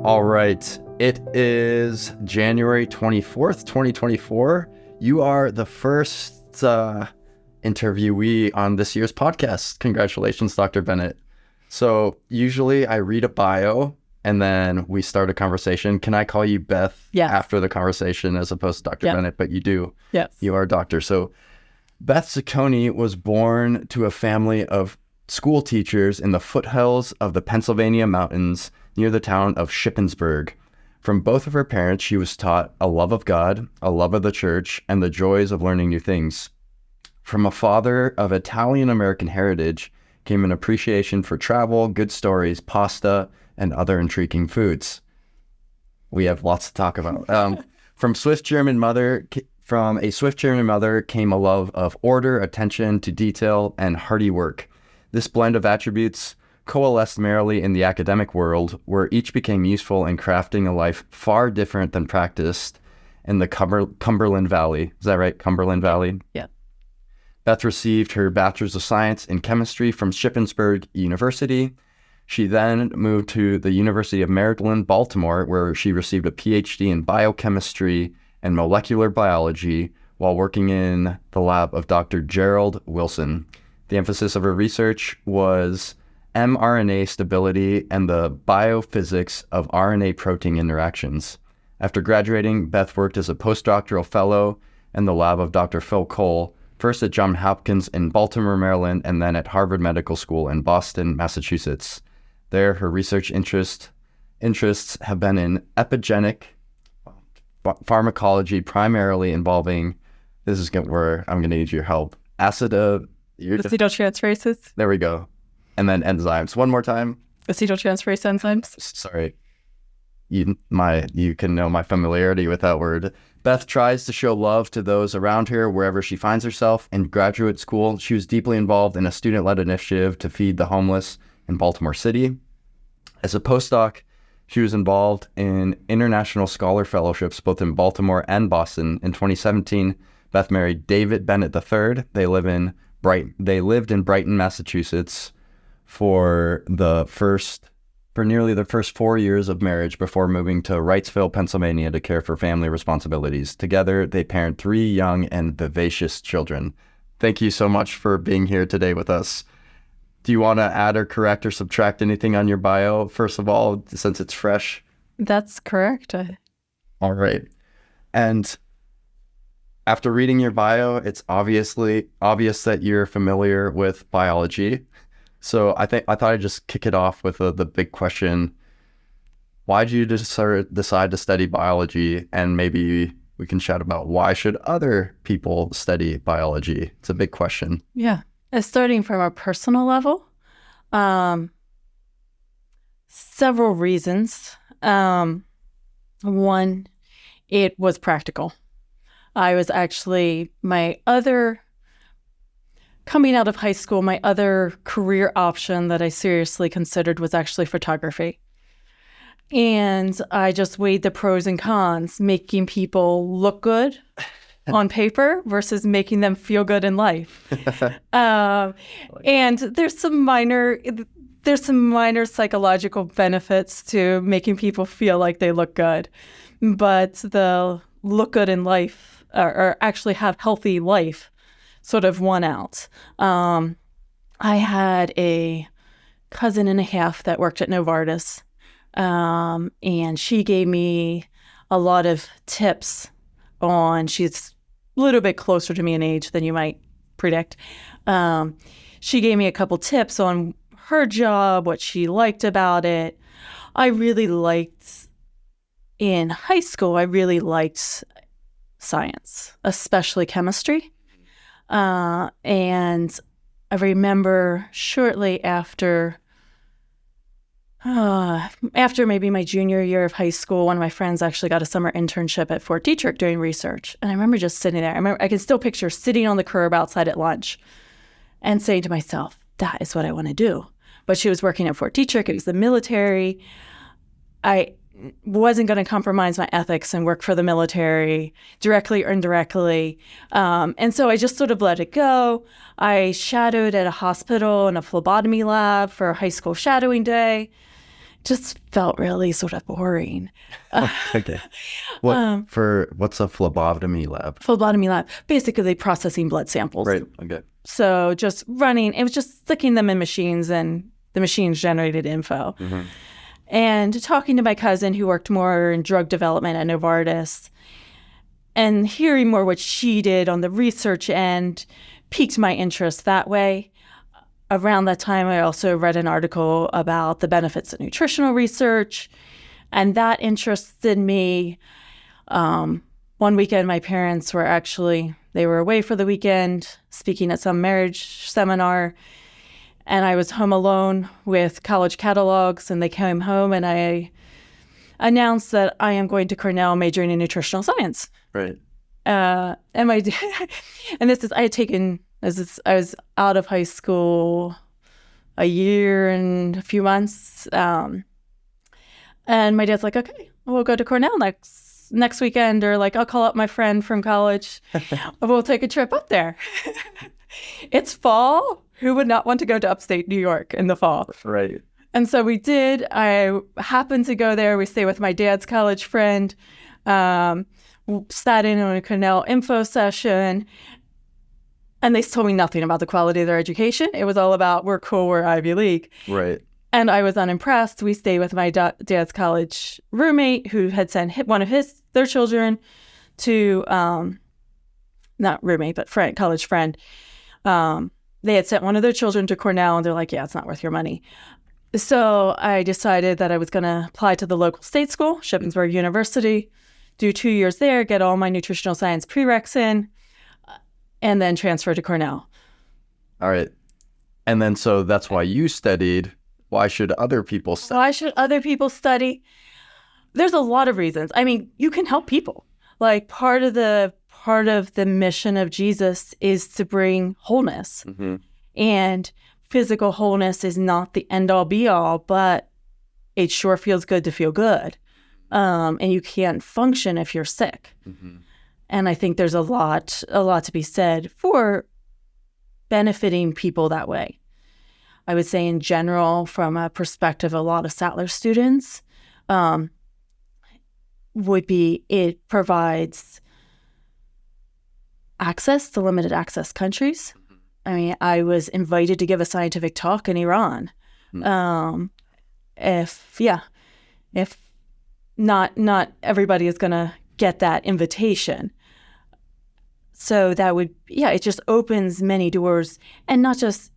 All right. It is January 24th, 2024. You are the first interviewee on this year's podcast. Congratulations, Dr. Bennett. So usually I read a bio and then we start a conversation. Can I call you Beth after the conversation as opposed to Dr. Bennett? But you do. Yes. You are a doctor. So Beth Ciccone was born to a family of school teachers in the foothills of the Pennsylvania mountains near the town of Shippensburg. From both of her parents, she was taught a love of God, a love of the church, and the joys of learning new things. From a father of Italian-American heritage came an appreciation for travel, good stories, pasta, and other intriguing foods. We have lots to talk about. From a Swiss German mother came a love of order, attention to detail, and hearty work. This blend of attributes coalesced merrily in the academic world, where each became useful in crafting a life far different than practiced in the Cumberland Valley. Is that right? Cumberland Valley? Yeah. Beth received her Bachelor's of Science in Chemistry from Shippensburg University. She then moved to the University of Maryland Baltimore, where she received a PhD in Biochemistry and Molecular Biology while working in the lab of Dr. Gerald Wilson. The emphasis of her research was mRNA stability and the biophysics of RNA-protein interactions. After graduating, Beth worked as a postdoctoral fellow in the lab of Dr. Phil Cole, first at Johns Hopkins in Baltimore, Maryland, and then at Harvard Medical School in Boston, Massachusetts. There, her research interests have been in epigenetic pharmacology, primarily involving, this is where I'm going to need your help, acetyltransferases. There we go. And then enzymes. One more time. Acetyltransferase enzymes. Sorry. You can know my familiarity with that word. Beth tries to show love to those around her wherever she finds herself. In graduate school, she was deeply involved in a student-led initiative to feed the homeless in Baltimore City. As a postdoc, she was involved in international scholar fellowships both in Baltimore and Boston. In 2017, Beth married David Bennett III. They lived in Brighton, Massachusetts for nearly the first 4 years of marriage before moving to Wrightsville, Pennsylvania to care for family responsibilities. Together, they parent 3 young and vivacious children. Thank you so much for being here today with us. Do you want to add or correct or subtract anything on your bio, first of all, since it's fresh? That's correct. All right. And after reading your bio, it's obvious that you're familiar with biology. So I thought I'd just kick it off with the big question. Why did you decide to study biology? And maybe we can chat about why should other people study biology? It's a big question. Yeah. Starting from a personal level, several reasons. One, it was practical. I was actually coming out of high school, my other career option that I seriously considered was actually photography. And I just weighed the pros and cons, making people look good on paper versus making them feel good in life. And there's some minor psychological benefits to making people feel like they look good. But the look good in life or actually have healthy life sort of won out. I had a cousin and a half that worked at Novartis, and she gave me a lot of tips she's a little bit closer to me in age than you might predict. She gave me a couple tips on her job, what she liked about it. In high school, I really liked science, especially chemistry. And I remember shortly after maybe my junior year of high school, one of my friends actually got a summer internship at Fort Detrick doing research. And I remember just sitting there. I can still picture sitting on the curb outside at lunch and saying to myself, that is what I want to do. But she was working at Fort Detrick. It was the military. I wasn't going to compromise my ethics and work for the military directly or indirectly. And so I just sort of let it go. I shadowed at a hospital in a phlebotomy lab for a high school shadowing day. just felt really sort of boring. Okay. What's a phlebotomy lab? Phlebotomy lab, basically processing blood samples. Right. Okay. So just running, it was just sticking them in machines, and the machines generated info. Mm-hmm. And talking to my cousin who worked more in drug development at Novartis and hearing more what she did on the research end piqued my interest that way. Around that time, I also read an article about the benefits of nutritional research, and that interested me. One weekend, my parents were they were away for the weekend, speaking at some marriage seminar, and I was home alone with college catalogs, and they came home, and I announced that I am going to Cornell majoring in nutritional science. Right. And my and this is, I had taken, I was out of high school a year and a few months. And my dad's like, okay, we'll go to Cornell next weekend, or like, I'll call up my friend from college. We'll take a trip up there. It's fall. Who would not want to go to upstate New York in the fall? Right. And so we did. I happened to go there. We stayed with my dad's college friend. Sat in on a Cornell info session, and they told me nothing about the quality of their education. It was all about, we're cool, we're Ivy League. Right. And I was unimpressed. We stayed with my dad's college roommate who had sent one of their children to, not roommate, but college friend. They had sent one of their children to Cornell, and they're like, yeah, it's not worth your money. So I decided that I was going to apply to the local state school, Shippensburg University, do 2 years there, get all my nutritional science prereqs in, and then transfer to Cornell. All right. And then, so that's why you studied. Why should other people study? Why should other people study? There's a lot of reasons. I mean, you can help people. Like part of the mission of Jesus is to bring wholeness. Mm-hmm. And physical wholeness is not the end all be all, but it sure feels good to feel good. And you can't function if you're sick. Mm-hmm. And I think there's a lot to be said for benefiting people that way. I would say in general, from a perspective, a lot of Sattler students would be, it provides access to limited access countries. Mm-hmm. I mean, I was invited to give a scientific talk in Iran. Mm-hmm. If not everybody is going to get that invitation. So that would, it just opens many doors, and not just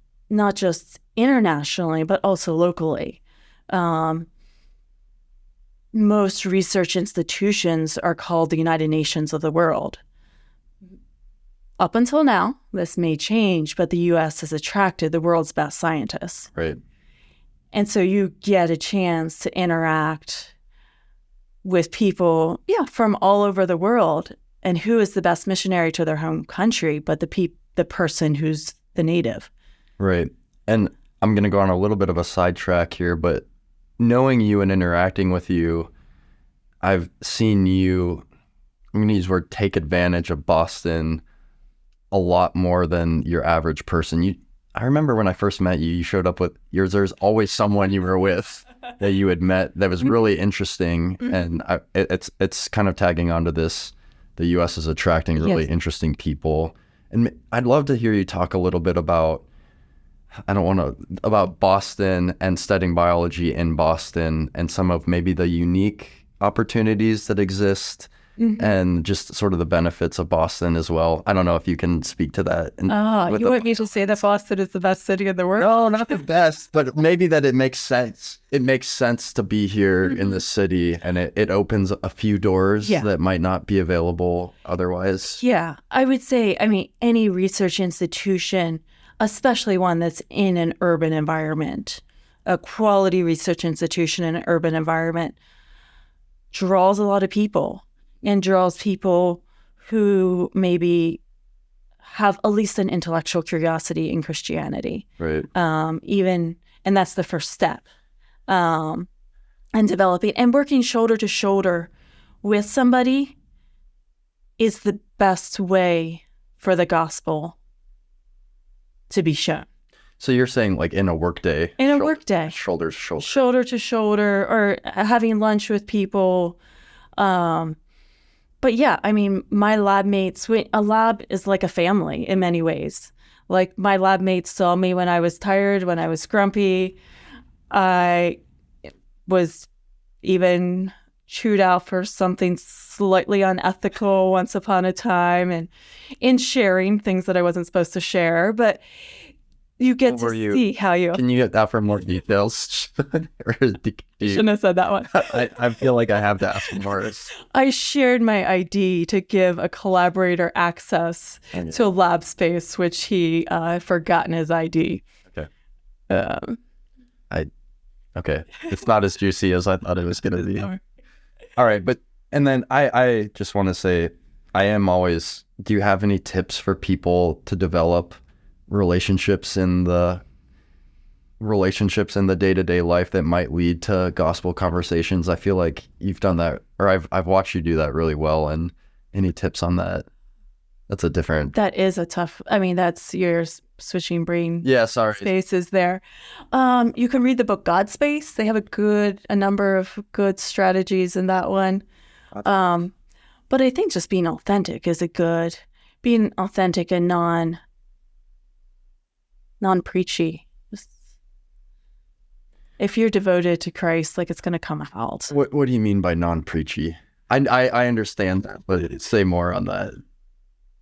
internationally, but also locally. Most research institutions are called the United Nations of the world. Up until now, this may change, but the U.S. has attracted the world's best scientists. Right. And so you get a chance to interact with people, from all over the world. And who is the best missionary to their home country, but the person who's the native. Right. And I'm going to go on a little bit of a sidetrack here, but knowing you and interacting with you, I've seen you, I'm going to use the word, take advantage of Boston a lot more than your average person. I remember when I first met you, you showed up with there's always someone you were with that you had met that was really interesting. And it's kind of tagging onto this, the U.S. is attracting really interesting people. And I'd love to hear you talk a little bit about Boston and studying biology in Boston and some of maybe the unique opportunities that exist. Mm-hmm. And just sort of the benefits of Boston as well. I don't know if you can speak to that. You want me to say that Boston is the best city in the world? No, not the best, but maybe that it makes sense. It makes sense to be here in the city, and it opens a few doors that might not be available otherwise. Yeah, I would say, any research institution, especially one that's in an urban environment, a quality research institution in an urban environment, draws a lot of people. And draws people who maybe have at least an intellectual curiosity in Christianity. Right. And that's the first step. And developing and working shoulder to shoulder with somebody is the best way for the gospel to be shown. So you're saying like in a workday? In a workday. Shoulder to shoulder. Shoulder to shoulder, or having lunch with people. But yeah, I mean, my lab mates, a lab is like a family in many ways. Like my lab mates saw me when I was tired, when I was grumpy. I was even chewed out for something slightly unethical once upon a time, and in sharing things that I wasn't supposed to share. But you get to see how you... Can you get that for more details? Shouldn't have said that one. I feel like I have to ask more. I shared my ID to give a collaborator access to a lab space, which he had forgotten his ID. Okay. Okay. It's not as juicy as I thought it was going to be. All right. And then I just want to say, do you have any tips for people to develop relationships in the day-to-day life that might lead to gospel conversations? I feel like you've done that, or I've watched you do that really well. And any tips on that? That is a tough, that's your switching brain. Yeah, sorry. Spaces there. You can read the book God Space. They have a number of good strategies in that one. But I think just being authentic is being authentic and non-preachy. If you're devoted to Christ, like, it's going to come out. What do you mean by non-preachy? I understand that, but say more on that.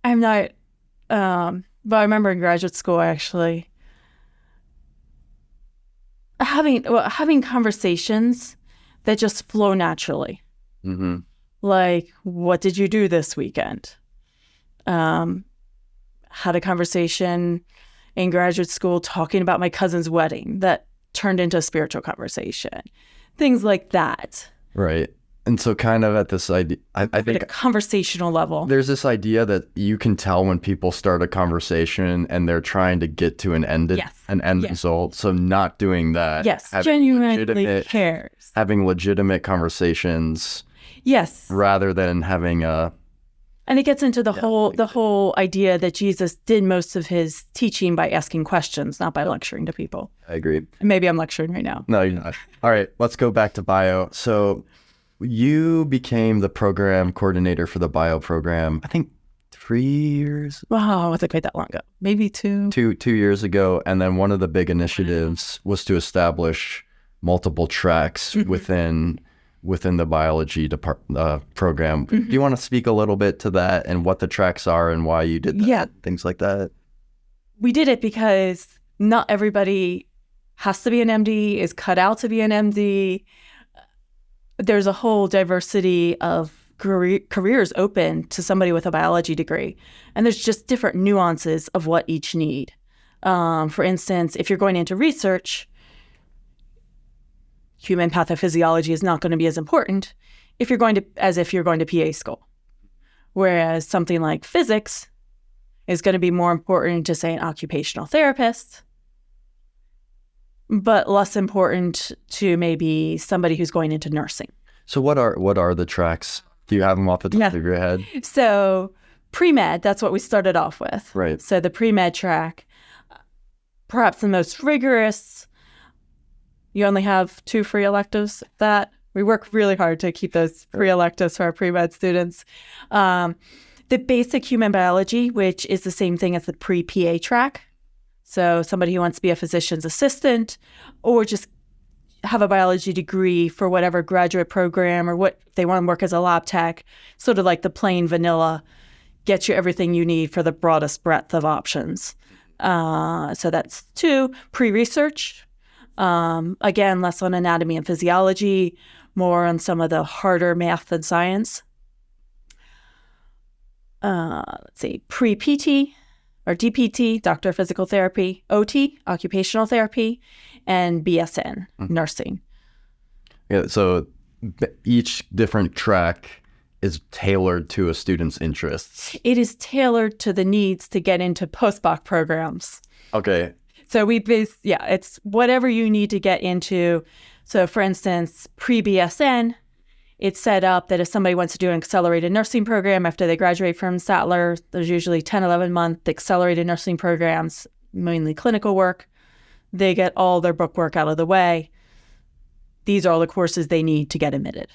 I'm not, but I remember in graduate school, actually, having conversations that just flow naturally. Mm-hmm. Like, what did you do this weekend? Had a conversation in graduate school talking about my cousin's wedding that turned into a spiritual conversation. Things like that. Right. And so kind of at this idea, I think at a conversational level, there's this idea that you can tell when people start a conversation and they're trying to get to an end result. So not doing that. Yes. Genuinely cares. Having legitimate conversations. Yes. Rather than having a... And it gets into the whole idea that Jesus did most of his teaching by asking questions, not by lecturing to people. I agree. Maybe I'm lecturing right now. No, you're not. All right, let's go back to bio. So you became the program coordinator for the bio program, I think 3 years? Wow, it wasn't quite that long ago. Maybe two. 2 years ago. And then one of the big initiatives was to establish multiple tracks within the biology program. Do you want to speak a little bit to that and what the tracks are and why you did that? Yeah. Things like that. We did it because not everybody has to be an MD, is cut out to be an MD. There's a whole diversity of careers open to somebody with a biology degree. And there's just different nuances of what each need. For instance, if you're going into research, human pathophysiology is not going to be as important as if you're going to PA school. Whereas something like physics is going to be more important to, say, an occupational therapist, but less important to maybe somebody who's going into nursing. So what are the tracks? Do you have them off the top of your head? So pre-med, that's what we started off with. Right. So the pre-med track, perhaps the most rigorous. You only have 2 free electives. That we work really hard to keep those free electives for our pre-med students. The basic human biology, which is the same thing as the pre-PA track. So somebody who wants to be a physician's assistant or just have a biology degree for whatever graduate program or what they want to work as a lab tech, sort of like the plain vanilla, get you everything you need for the broadest breadth of options. So that's 2. Pre-research. Again, less on anatomy and physiology, more on some of the harder math and science. Let's see, pre-PT or DPT, Doctor of Physical Therapy, OT, Occupational Therapy, and BSN, Nursing. Yeah, so each different track is tailored to a student's interests. It is tailored to the needs to get into post-doc programs. Okay. So it's whatever you need to get into. So for instance, pre-BSN, it's set up that if somebody wants to do an accelerated nursing program after they graduate from Sattler, there's usually 10, 11-month accelerated nursing programs, mainly clinical work. They get all their bookwork out of the way. These are all the courses they need to get admitted.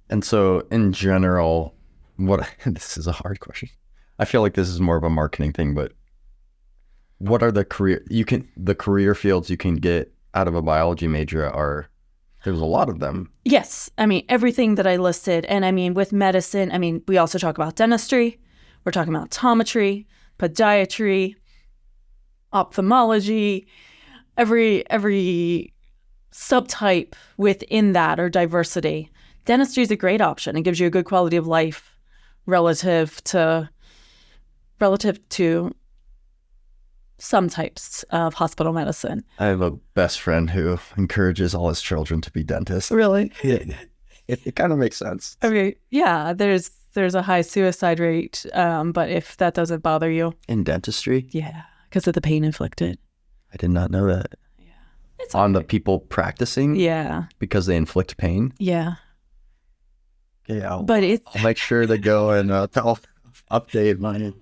And so in general, this is a hard question. I feel like this is more of a marketing thing, but what are the career fields you can get out of a biology major there's a lot of them. Yes. I mean, everything that I listed. And I mean, with medicine, I mean, we also talk about dentistry. We're talking about optometry, podiatry, ophthalmology, every subtype within that, or diversity. Dentistry is a great option. It gives you a good quality of life relative to some types of hospital medicine. I have a best friend who encourages all his children to be dentists. Really? Yeah. It kind of makes sense. I mean, yeah, there's a high suicide rate, but if that doesn't bother you. In dentistry? Yeah, because of the pain inflicted. I did not know that. Yeah. It's on okay. The people practicing? Yeah. Because they inflict pain? Yeah. Okay, I'll make sure to go and I'll update mine.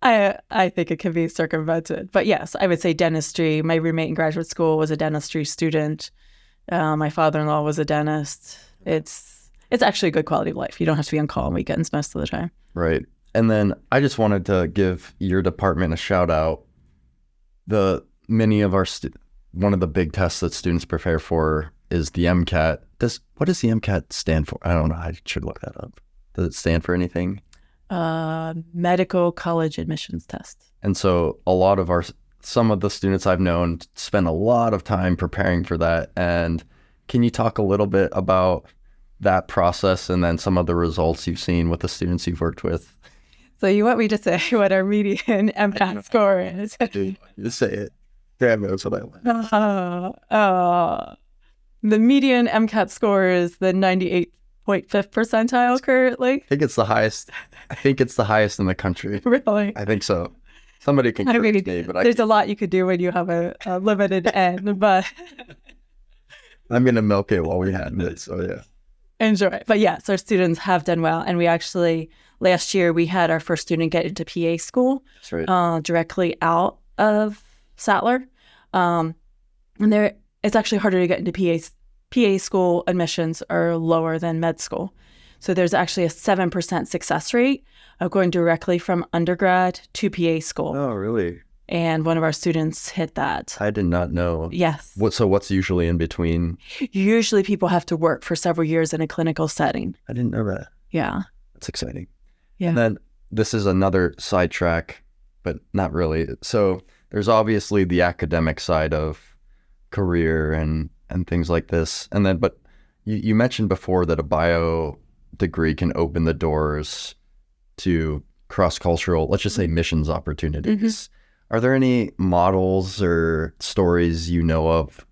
I think it can be circumvented. But yes, I would say dentistry. My roommate in graduate school was a dentistry student. My father-in-law was a dentist. It's actually a good quality of life. You don't have to be on call on weekends most of the time. Right. And then I just wanted to give your department a shout out. Many of our one of the big tests that students prepare for is the MCAT. What does the MCAT stand for? I don't know. I should look that up. Does it stand for anything? Medical college admissions test. And so some of the students I've known spend a lot of time preparing for that. And can you talk a little bit about that process and then some of the results you've seen with the students you've worked with? So you want me to say what our median MCAT score is? You say it. Damn, that's what I want. The median MCAT score is the 98.5th percentile currently. I think it's the highest. I think it's the highest in the country. Really? I think so. Somebody can correct me, but there's a lot you could do when you have a limited N, but I'm going to milk it while we have it, so yeah. Enjoy it. But yes, our students have done well. And we actually, last year, we had our first student get into PA school. That's right. Directly out of Sattler. And it's actually harder to get into PA school. Admissions are lower than med school. So there's actually a 7% success rate of going directly from undergrad to PA school. Oh, really? And one of our students hit that. I did not know. Yes. So what's usually in between? Usually people have to work for several years in a clinical setting. I didn't know that. Yeah. That's exciting. Yeah. And then this is another sidetrack, but not really. So there's obviously the academic side of career and things like this. And then, but you mentioned before that a bio degree can open the doors to cross-cultural, let's just say missions opportunities. Mm-hmm. Are there any models or stories you know of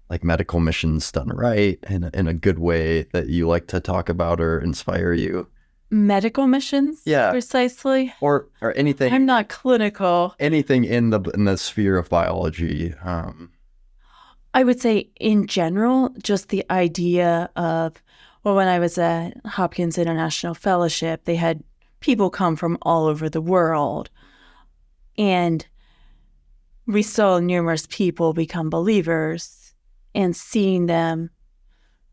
like medical missions done right in a good way that you like to talk about or inspire you? Medical missions? Yeah. Precisely. Or anything. I'm not clinical. Anything in the sphere of biology. I would say in general, just the idea of, well, when I was at Hopkins International Fellowship, they had people come from all over the world. And we saw numerous people become believers, and seeing them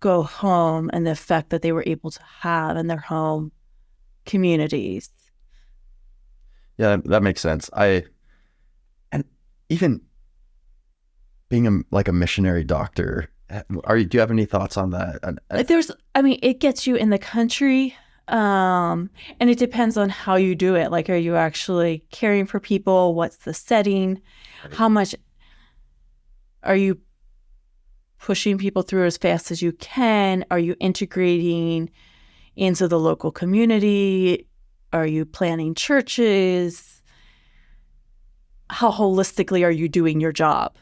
go home and the effect that they were able to have in their home communities. Yeah, that makes sense. And even being a missionary doctor, do you have any thoughts on that? It gets you in the country, and it depends on how you do it. Like, are you actually caring for people? What's the setting? Right. How much are you pushing people through as fast as you can? Are you integrating into the local community? Are you planning churches? How holistically are you doing your job?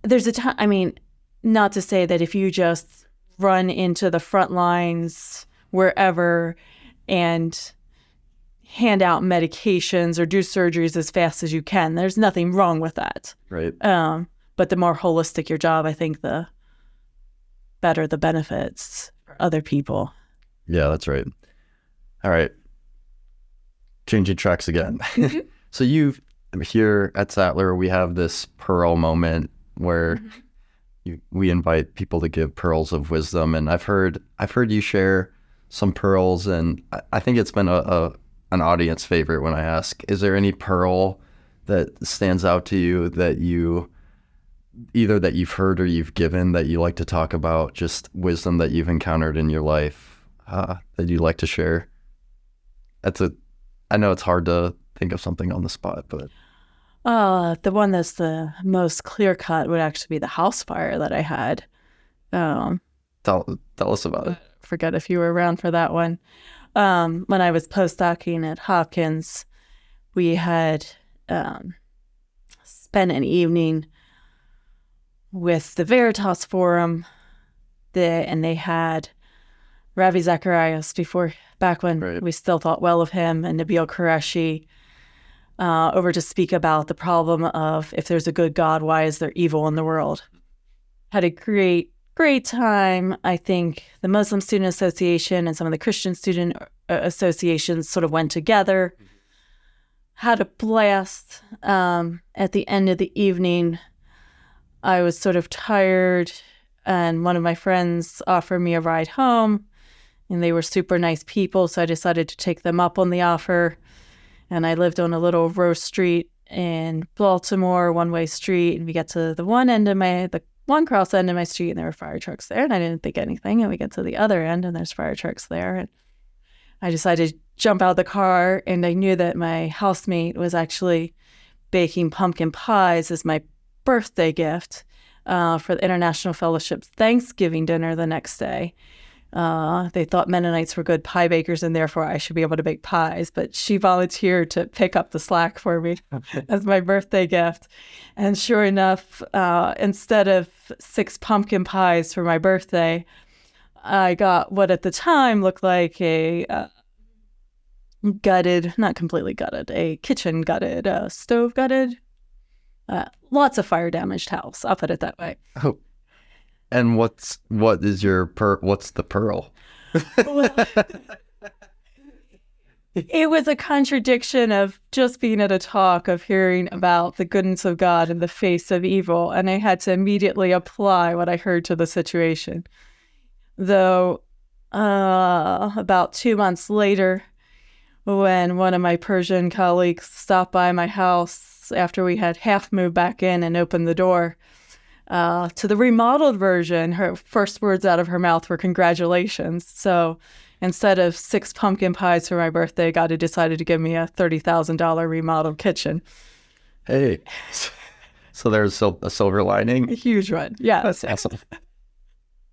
There's a time, not to say that if you just run into the front lines wherever and hand out medications or do surgeries as fast as you can, there's nothing wrong with that. Right. But the more holistic your job, I think the better the benefits for other people. Yeah, that's right. All right. Changing tracks again. So here at Sattler, we have this pearl moment where we invite people to give pearls of wisdom, and I've heard you share some pearls, and I think it's been an audience favorite when I ask, is there any pearl that stands out to you that either that you've heard or you've given that you like to talk about, just wisdom that you've encountered in your life that you like to share? I know it's hard to think of something on the spot, but the one that's the most clear cut would actually be the house fire that I had. tell us about it. Forget if you were around for that one. When I was postdocing at Hopkins, we had spent an evening with the Veritas Forum, and they had Ravi Zacharias back when we still thought well of him, and Nabil Qureshi over to speak about the problem of, if there's a good God, why is there evil in the world? Had a great time. I think the Muslim Student Association and some of the Christian student associations sort of went together, had a blast. At the end of the evening, I was sort of tired, and one of my friends offered me a ride home, and they were super nice people, so I decided to take them up on the offer. And I lived on a little row street in Baltimore, one-way street, and we get to the one cross end of my street, and there were fire trucks there, and I didn't think anything. And we get to the other end, and there's fire trucks there, and I decided to jump out of the car, and I knew that my housemate was actually baking pumpkin pies as my birthday gift for the International Fellowship's Thanksgiving dinner the next day. They thought Mennonites were good pie bakers, and therefore I should be able to bake pies. But she volunteered to pick up the slack for me as my birthday gift. And sure enough, instead of 6 pumpkin pies for my birthday, I got what at the time looked like a gutted, not completely gutted, a kitchen gutted, stove gutted, lots of fire damaged house. I'll put it that way. Oh. And what's the pearl? Well, it was a contradiction of just being at a talk of hearing about the goodness of God in the face of evil, and I had to immediately apply what I heard to the situation. Though about 2 months later, when one of my Persian colleagues stopped by my house after we had half moved back in and opened the door to the remodeled version, her first words out of her mouth were congratulations. So instead of 6 pumpkin pies for my birthday, God had decided to give me a $30,000 remodeled kitchen. Hey, so there's a silver lining. A huge one. Yeah. That's awesome.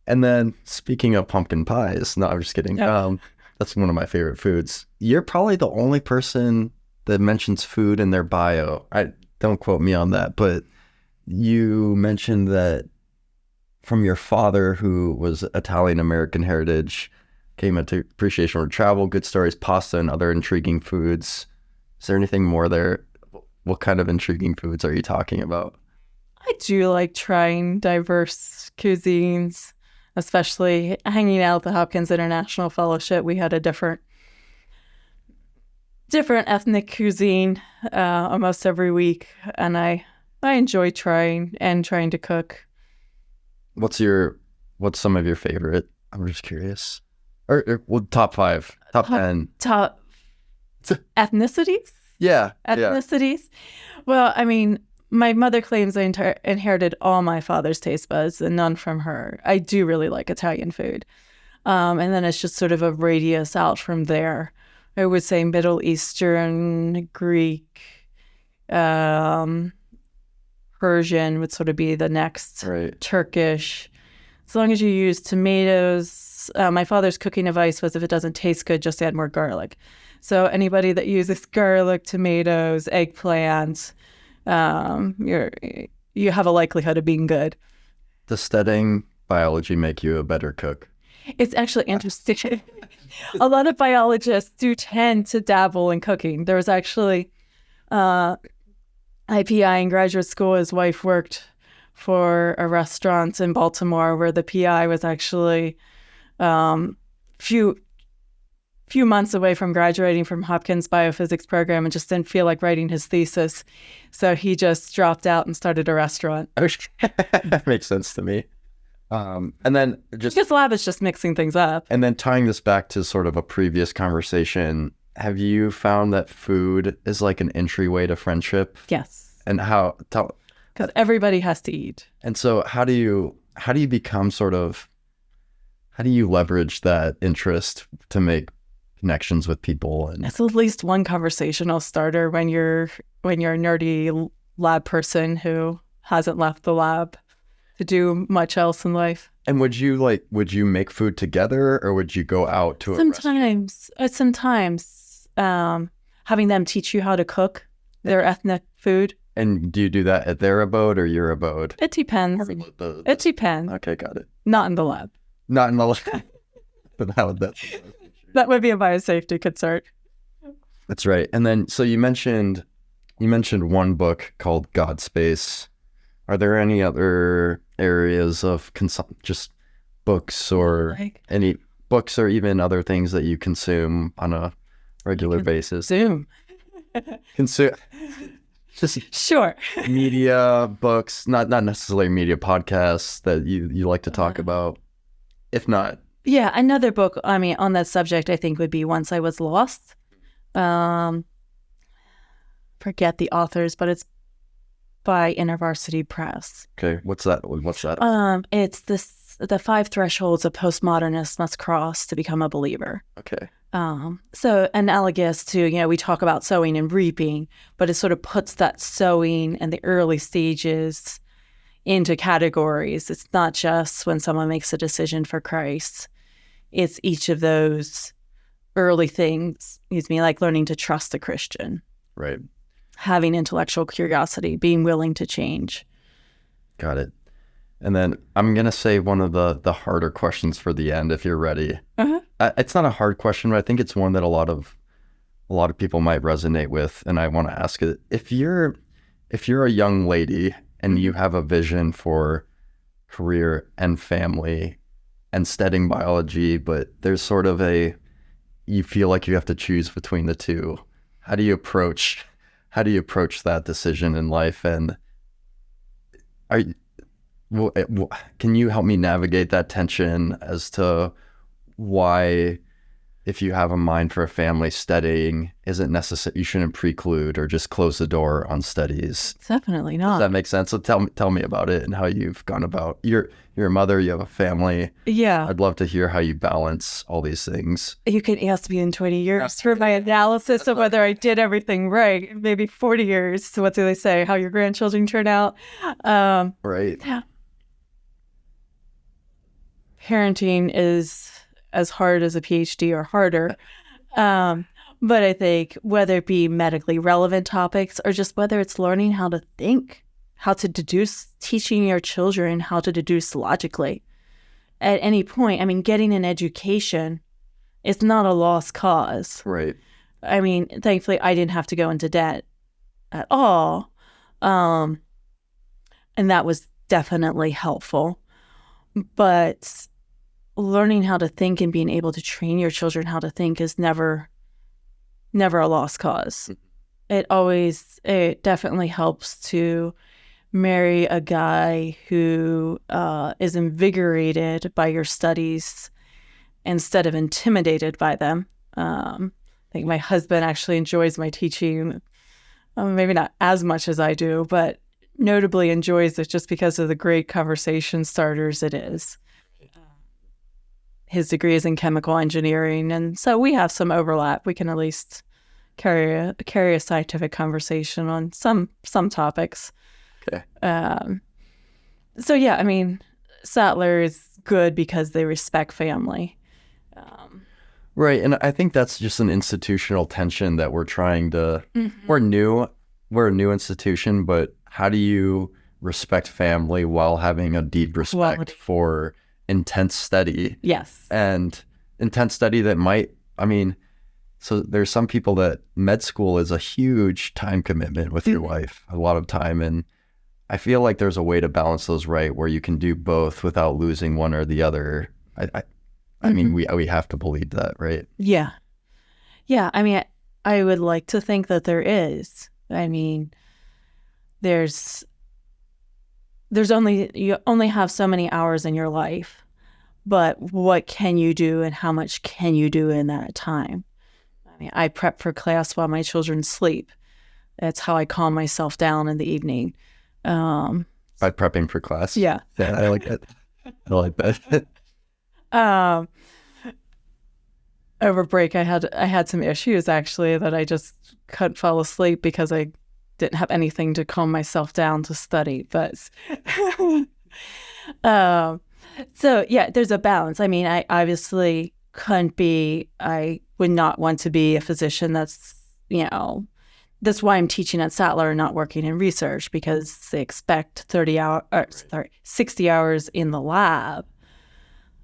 And then speaking of pumpkin pies, no, I'm just kidding. Yep. That's one of my favorite foods. You're probably the only person that mentions food in their bio. Don't quote me on that, but you mentioned that from your father, who was Italian-American heritage, came into appreciation for travel, good stories, pasta, and other intriguing foods. Is there anything more there? What kind of intriguing foods are you talking about? I do like trying diverse cuisines, especially hanging out at the Hopkins International Fellowship. We had a different ethnic cuisine almost every week, and I enjoy trying to cook. What's some of your favorite? I'm just curious. Or top 5, top 10. Top ethnicities? Yeah. Ethnicities? Yeah. Well, I mean, my mother claims I inherited all my father's taste buds and none from her. I do really like Italian food. And then it's just sort of a radius out from there. I would say Middle Eastern, Greek, Persian would sort of be the next. Right. Turkish. As long as you use tomatoes. My father's cooking advice was, if it doesn't taste good, just add more garlic. So anybody that uses garlic, tomatoes, eggplants, you have a likelihood of being good. Does studying biology make you a better cook? It's actually interesting. A lot of biologists do tend to dabble in cooking. There was actually IPI in graduate school. His wife worked for a restaurant in Baltimore where the PI was actually few few months away from graduating from Hopkins biophysics program and just didn't feel like writing his thesis. So he just dropped out and started a restaurant. That makes sense to me. And then Because lab is just mixing things up. And then tying this back to sort of a previous conversation, have you found that food is like an entryway to friendship? Yes. And Because everybody has to eat. And so how do you become how do you leverage that interest to make connections with people? And It's at least one conversational starter when you're a nerdy lab person who hasn't left the lab to do much else in life. And would you make food together, or would you go out to a restaurant? Sometimes having them teach you how to cook their ethnic food. And do you do that at their abode or your abode? It depends. It depends. Okay, got it. Not in the lab. Not in the lab. But how would that? That would be a biosafety concern. That's right. And then, so you mentioned one book called God Space. Are there any other areas of just books, or any books, or even other things that you consume on a regular basis? Consume. Just Sure. media, books, not necessarily media, podcasts that you like to talk about. If not, yeah, another book, on that subject, I think would be Once I Was Lost. Forget the authors, but it's by InterVarsity Press. Okay, what's that? It's the 5 thresholds a postmodernist must cross to become a believer. Okay. So analogous to, we talk about sowing and reaping, but it sort of puts that sowing and the early stages into categories. It's not just when someone makes a decision for Christ. It's each of those early things, like learning to trust a Christian. Right. Having intellectual curiosity, being willing to change. Got it. And then I'm going to say one of the harder questions for the end, if you're ready. Uh-huh. It's not a hard question, but I think it's one that a lot of people might resonate with. And I want to ask it. If you're a young lady and you have a vision for career and family and studying biology, but there's sort of you feel like you have to choose between the two, how do you approach that decision in life? And can you help me navigate that tension as to why, if you have a mind for a family, studying isn't necessary? You shouldn't preclude or just close the door on studies. Definitely not. Does that make sense? So tell me about it and how you've gone about. You're a mother. You have a family. Yeah. I'd love to hear how you balance all these things. You can ask me in 20 years for my analysis of whether I did everything right. Maybe 40 years. So what do they say? How your grandchildren turn out? Right. Yeah. Parenting is as hard as a PhD or harder. But I think whether it be medically relevant topics or just whether it's learning how to think, how to deduce, teaching your children how to deduce logically at any point. Getting an education is not a lost cause. Right. Thankfully, I didn't have to go into debt at all. And that was definitely helpful. But learning how to think and being able to train your children how to think is never a lost cause. It definitely helps to marry a guy who is invigorated by your studies instead of intimidated by them. I think my husband actually enjoys my teaching, maybe not as much as I do, but notably enjoys it just because of the great conversation starters it is. His degree is in chemical engineering, and so we have some overlap. We can at least carry a scientific conversation on some topics. Okay. So yeah, Sattler is good because they respect family. Right, and I think that's just an institutional tension that we're trying to. Mm-hmm. We're a new institution, but how do you respect family while having a deep respect for intense study? Yes. And intense study that might, so there's some people that med school is a huge time commitment with your wife, a lot of time. And I feel like there's a way to balance those right, where you can do both without losing one or the other. We have to believe that, right? Yeah. Yeah, I mean, I would like to think that there is. I mean, there's you only have so many hours in your life, but what can you do and how much can you do in that time? I mean, I prep for class while my children sleep. That's how I calm myself down in the evening. By prepping for class. Yeah. Yeah, I like that. I like that. Over break, I had some issues actually that I just couldn't fall asleep because I didn't have anything to calm myself down to study. But so yeah, there's a balance. I mean, I obviously I would not want to be a physician that's, that's why I'm teaching at Sattler and not working in research, because they expect 60 hours in the lab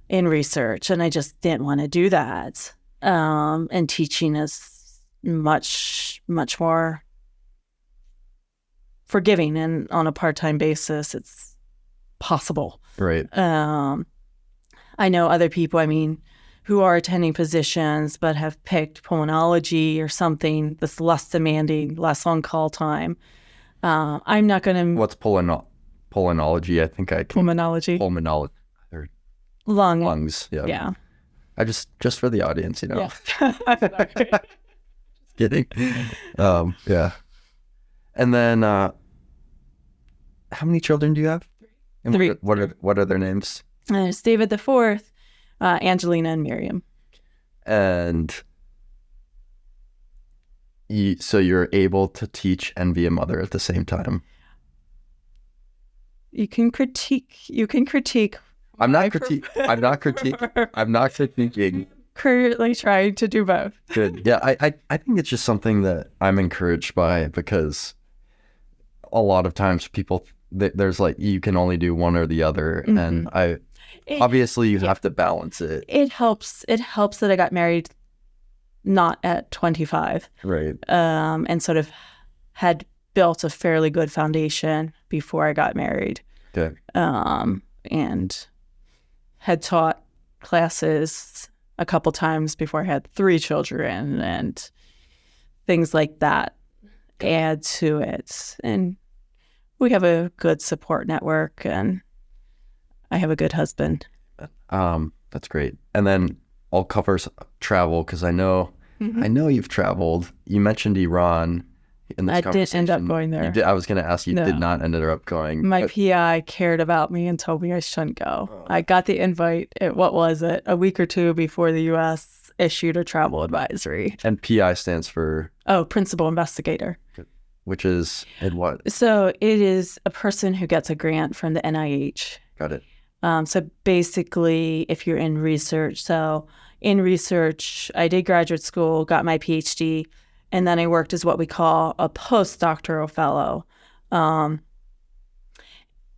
in research. And I just didn't want to do that. And teaching is much, much more forgiving, and on a part-time basis, it's possible. Right. I know other people, I mean, who are attending positions but have picked pulmonology or something that's less demanding, less on-call time. I'm not going to... What's pulmonology? I think I can... Pulmonology. Pulmonology. Lungs. Yeah. Yeah. I just for the audience, Yeah. Just kidding. Yeah. And then, how many children do you have? And 3. What are their names? It's David the Fourth, Angelina, and Miriam. And so you're able to teach and be a mother at the same time. You can critique. I'm not critiquing. Currently trying to do both. Good. Yeah, I think it's just something that I'm encouraged by, because a lot of times people, there's like, you can only do one or the other. Mm-hmm. And obviously you have to balance it. It helps that I got married not at 25. Right. And sort of had built a fairly good foundation before I got married. Okay. And had taught classes a couple times before I had 3 children, and things like that add to it. And we have a good support network, and I have a good husband. That's great. And then I'll cover travel, because I know you've traveled. You mentioned Iran in this conversation. I didn't end up going there. I was going to ask you, did not end up going. My PI cared about me and told me I shouldn't go. Oh. I got the invite, a week or 2 before the U.S. issued a travel advisory. And PI stands for? Oh, Principal Investigator. Which is in what? So it is a person who gets a grant from the NIH. Got it. So basically, if you're in research, I did graduate school, got my PhD, and then I worked as what we call a post-doctoral fellow.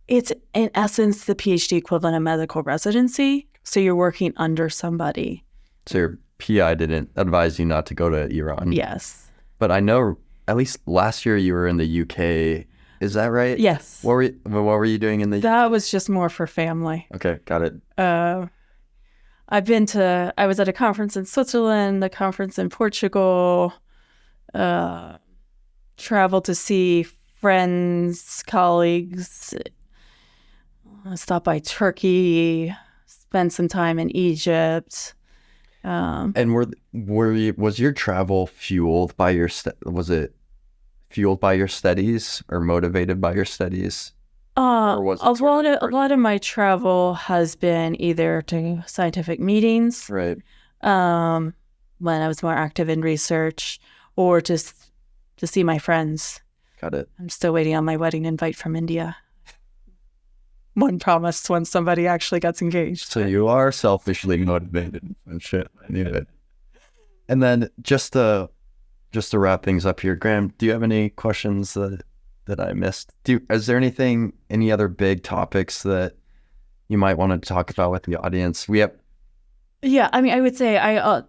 It's, in essence, the PhD equivalent of medical residency. So you're working under somebody. So your PI didn't advise you not to go to Iran? Yes. But I know at least last year you were in the UK. Is that right? Yes. What were you doing in the UK? That was just more for family. Okay, got it. I was at a conference in Switzerland, a conference in Portugal, traveled to see friends, colleagues, stopped by Turkey, spent some time in Egypt. And was your travel fueled by your fueled by your studies or motivated by your studies? A lot of my travel has been either to scientific meetings, right? When I was more active in research, or just to see my friends. Got it. I'm still waiting on my wedding invite from India. One promised when somebody actually gets engaged. So you are selfishly motivated. Shit, I knew it. And then just to wrap things up here, Graham, do you have any questions that I missed? Is there any other big topics that you might want to talk about with the audience? Yeah, I mean, I would say I'll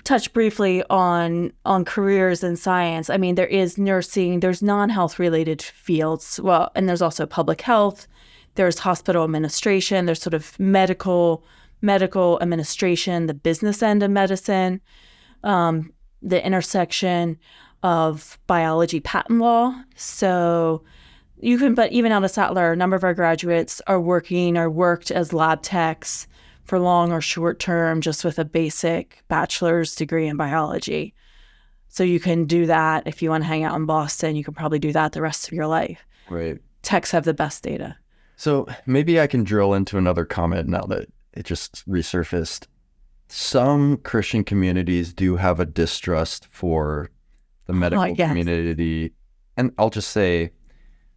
touch briefly on careers in science. I mean, there is nursing, there's non-health related fields. Well, and there's also public health, there's hospital administration, there's sort of medical administration, the business end of medicine. the intersection of biology patent law. So but even out of Sattler, a number of our graduates are working or worked as lab techs for long or short term, just with a basic bachelor's degree in biology. So you can do that if you want to hang out in Boston. You can probably do that the rest of your life. Right. Techs have the best data. So maybe I can drill into another comment now that it just resurfaced. Some Christian communities do have a distrust for the medical community, and I'll just say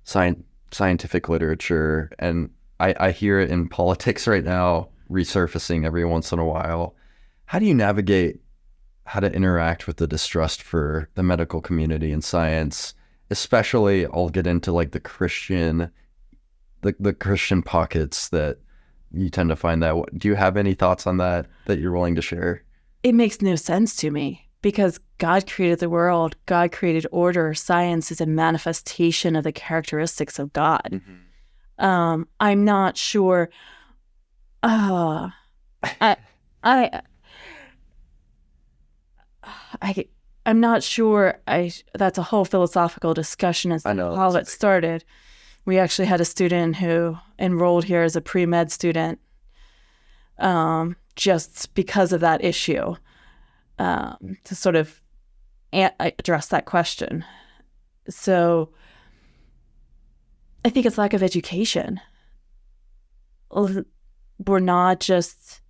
scientific literature, and I hear it in politics right now, resurfacing every once in a while. How do you navigate how to interact with the distrust for the medical community and science, especially I'll get into like the Christian pockets that you tend to find that. Do you have any thoughts on that you're willing to share? It makes no sense to me because God created the world. God created order. Science is a manifestation of the characteristics of God. Mm-hmm. I'm not sure. I'm not sure. That's a whole philosophical discussion as to how it started. We actually had a student who enrolled here as a pre-med student just because of that issue, to sort of address that question. So I think it's lack of education. We're not just,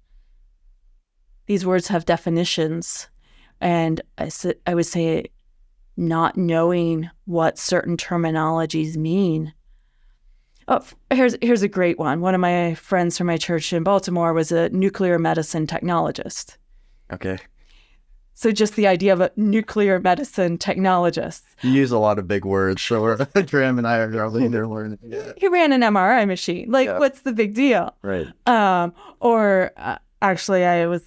these words have definitions, and I would say not knowing what certain terminologies mean. Oh, here's a great one. One of my friends from my church in Baltimore was a nuclear medicine technologist. Okay. So just the idea of a nuclear medicine technologist. You use a lot of big words, so Graham and I are probably there learning. Yeah. He ran an MRI machine. What's the big deal? Right. Actually,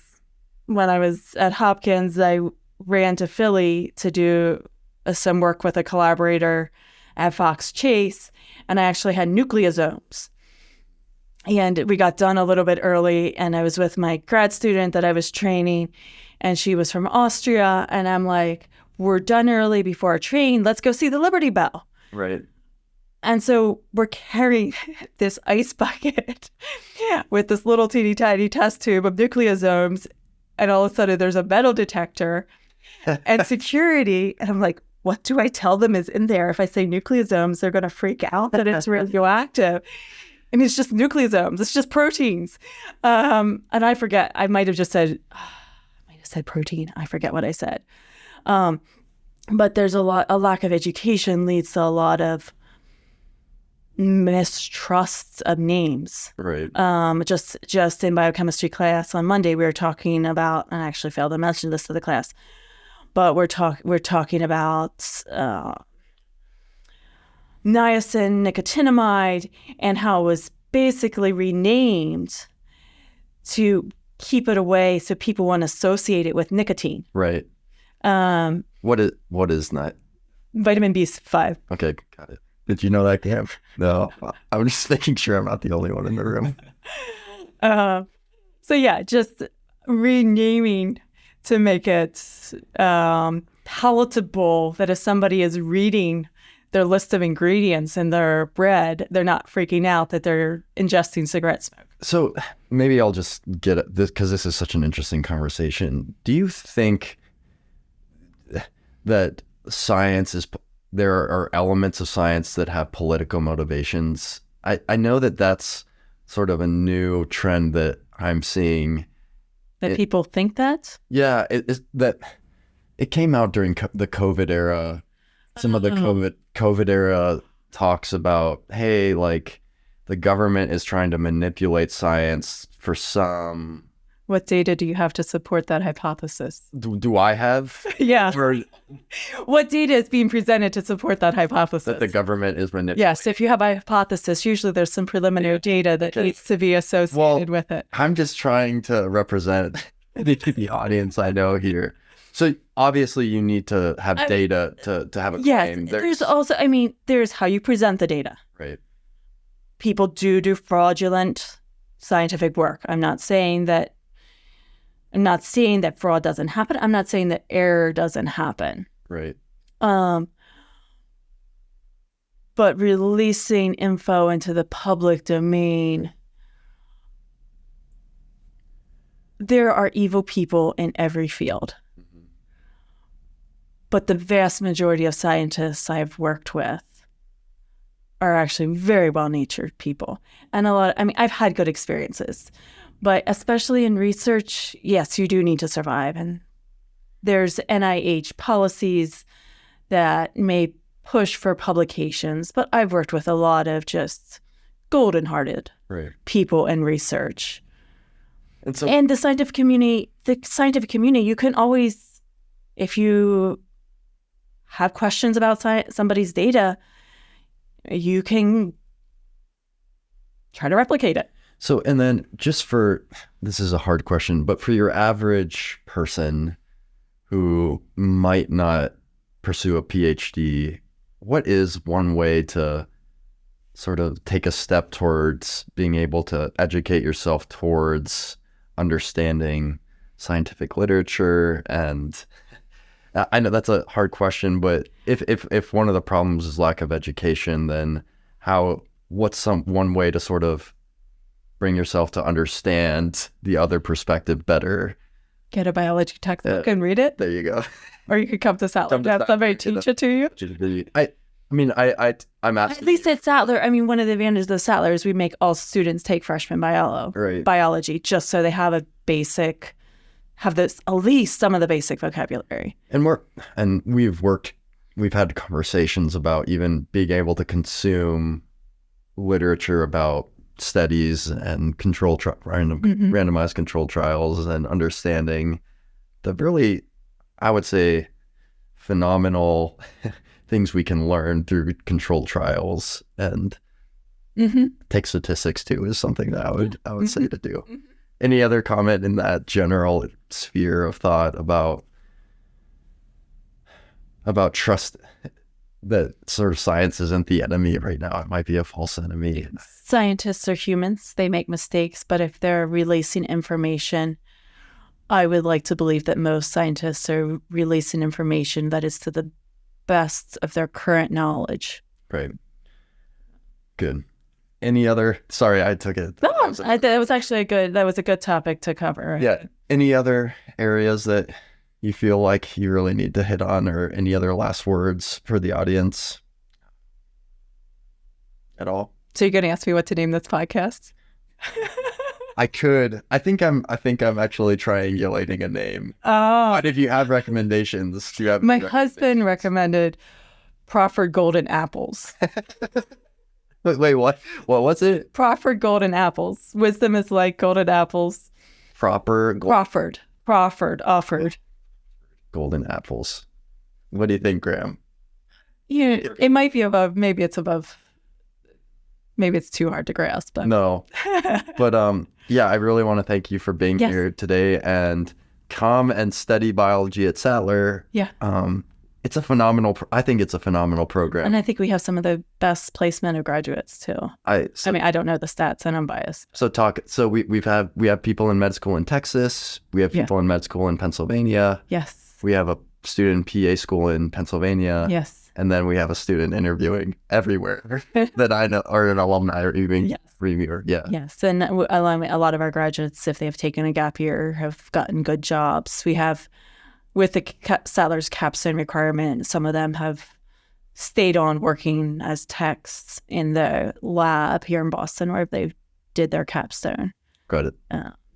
when I was at Hopkins, I ran to Philly to do some work with a collaborator at Fox Chase, and I actually had nucleosomes. And we got done a little bit early, and I was with my grad student that I was training, and she was from Austria, and I'm like, we're done early before our train. Let's go see the Liberty Bell. Right. And so we're carrying this ice bucket with this little teeny tiny test tube of nucleosomes, and all of a sudden there's a metal detector and security, and I'm like, what do I tell them is in there? If I say nucleosomes, they're going to freak out that it's radioactive. And it's just nucleosomes. It's just proteins. And I forget. I might have just said, protein. I forget what I said. But there's a lack of education leads to a lot of mistrust of names. Right. Just in biochemistry class on Monday, we were talking about, and I actually failed to mention this to the class, but we're talking about niacin nicotinamide and how it was basically renamed to keep it away so people won't associate it with nicotine. Right. What is that? Vitamin B5. Okay, got it. Did you know that, Cam? No, I'm just making sure I'm not the only one in the room. So yeah, just renaming to make it palatable that if somebody is reading their list of ingredients in their bread, they're not freaking out that they're ingesting cigarette smoke. So maybe I'll just get at this because this is such an interesting conversation. Do you think that there are elements of science that have political motivations? I know that that's sort of a new trend that I'm seeing. That people think that? Yeah, it came out during the COVID era. Some of the COVID era talks about, hey, like the government is trying to manipulate science for some. What data do you have to support that hypothesis? Do I have? Yeah. What data is being presented to support that hypothesis? That the government is manipulating. Yes, if you have a hypothesis, usually there's some preliminary data that needs to be associated with it. I'm just trying to represent the audience I know here. So obviously you need to have data to have a claim. Yes, there's also, there's how you present the data. Right. People do fraudulent scientific work. I'm not saying that I'm not saying that fraud doesn't happen. I'm not saying that error doesn't happen. Right. But releasing info into the public domain, there are evil people in every field. Mm-hmm. But the vast majority of scientists I've worked with are actually very well-natured people. And I've had good experiences. But especially in research, yes, you do need to survive. And there's NIH policies that may push for publications, but I've worked with a lot of just golden-hearted people in research. And the scientific community, you can always, if you have questions about somebody's data, you can try to replicate it. So, and then this is a hard question, but for your average person who might not pursue a PhD, what is one way to sort of take a step towards being able to educate yourself towards understanding scientific literature? And I know that's a hard question, but if one of the problems is lack of education, then what's one way to sort of bring yourself to understand the other perspective better? Get a biology textbook and read it. There you go. Or you could come to Sattler. Have somebody teach it to you. I'm asking. At least at Sattler, one of the advantages of Sattler is we make all students take freshman biology, just so they have at least some of the basic vocabulary. And we've had conversations about even being able to consume literature about studies and randomized controlled trials, and understanding the really, I would say, phenomenal things we can learn through controlled trials, and take statistics too is something that I would say to do. Any other comment in that general sphere of thought about trust, that sort of science isn't the enemy right now? It might be a false enemy. Scientists are humans. They make mistakes, but if they're releasing information, I would like to believe that most scientists are releasing information that is to the best of their current knowledge. Right. Good. Any other? Sorry, I took it. No, that was actually a good topic to cover. Right? Yeah. Any other areas that you feel like you really need to hit on, or any other last words for the audience at all? So you're going to ask me what to name this podcast? I could. I think I'm actually triangulating a name. Oh. But if you have recommendations, do you have? My husband recommended Proffered Golden Apples. Wait, what? What was it? Proffered Golden Apples. Wisdom is like golden apples. Offered. Golden apples. What do you think, Graham? Yeah, it might be above. Maybe it's above. Maybe it's too hard to grasp. But. No. But yeah, I really want to thank you for being here today, and come and study biology at Sattler. Yeah. It's a phenomenal. I think it's a phenomenal program, and I think we have some of the best placement of graduates too. I don't know the stats, and I'm biased. So we have people in med school in Texas. We have people in med school in Pennsylvania. Yes. We have a student in PA school in Pennsylvania. Yes. And then we have a student interviewing everywhere that I know, or an alumni reviewer. Yeah. Yes. And a lot of our graduates, if they have taken a gap year, have gotten good jobs. We have, with the Sattler's capstone requirement, some of them have stayed on working as techs in the lab here in Boston where they did their capstone. Got it.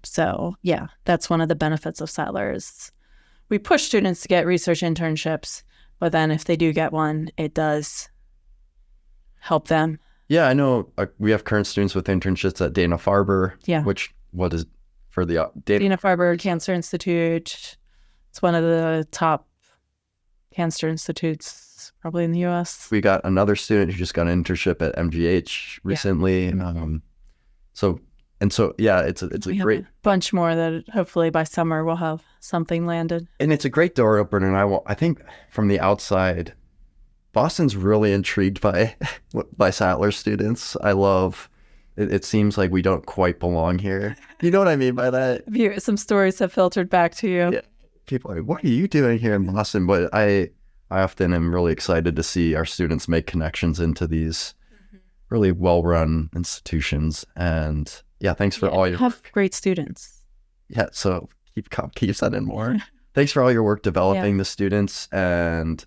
So, yeah, that's one of the benefits of Sattler is we push students to get research internships. But then if they do get one, it does help them. Yeah, I know we have current students with internships at Dana-Farber. Yeah. What is for the... Dana-Farber Cancer Institute. It's one of the top cancer institutes probably in the U.S. We got another student who just got an internship at MGH recently. Yeah. So yeah, it's a great bunch more that hopefully by summer we'll have something landed. And it's a great door opener. And I think from the outside, Boston's really intrigued by Sattler students. I love it seems like we don't quite belong here. You know what I mean by that? Some stories have filtered back to you. Yeah. People are like, what are you doing here in Boston? But I often am really excited to see our students make connections into these really well-run institutions. And yeah, thanks for all your have great students. Yeah, so keep sending more. Thanks for all your work developing the students. And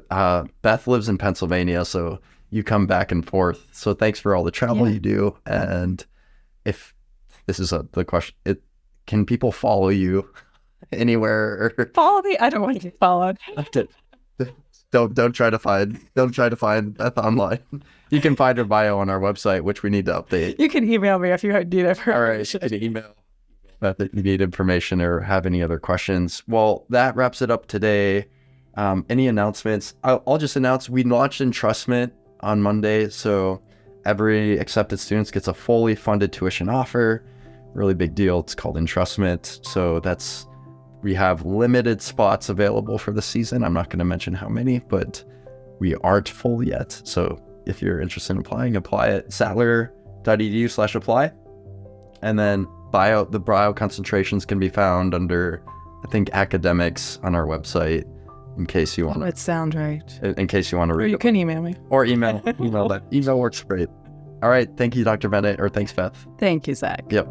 Beth lives in Pennsylvania, so you come back and forth. So thanks for all the travel you do. And if this is the question, can people follow you anywhere? Follow me? I don't want to get followed. Don't try to find Beth online. You can find her bio on our website, which we need to update. You can email me if you need information. All right, you can email Beth if you need information or have any other questions. Well, that wraps it up today. Any announcements? I'll just announce we launched entrustment on Monday, so every accepted student gets a fully funded tuition offer. Really big deal. It's called entrustment. So we have limited spots available for the season. I'm not going to mention how many, but we aren't full yet. So if you're interested in applying, apply at sattler.edu/apply. And then the bio concentrations can be found under, I think, academics on our website. In case you want to. That sounds right. In case you want to read. Or you can email me. Or email that. Email works great. All right. Thank you, Dr. Bennett, or thanks, Beth. Thank you, Zach. Yep.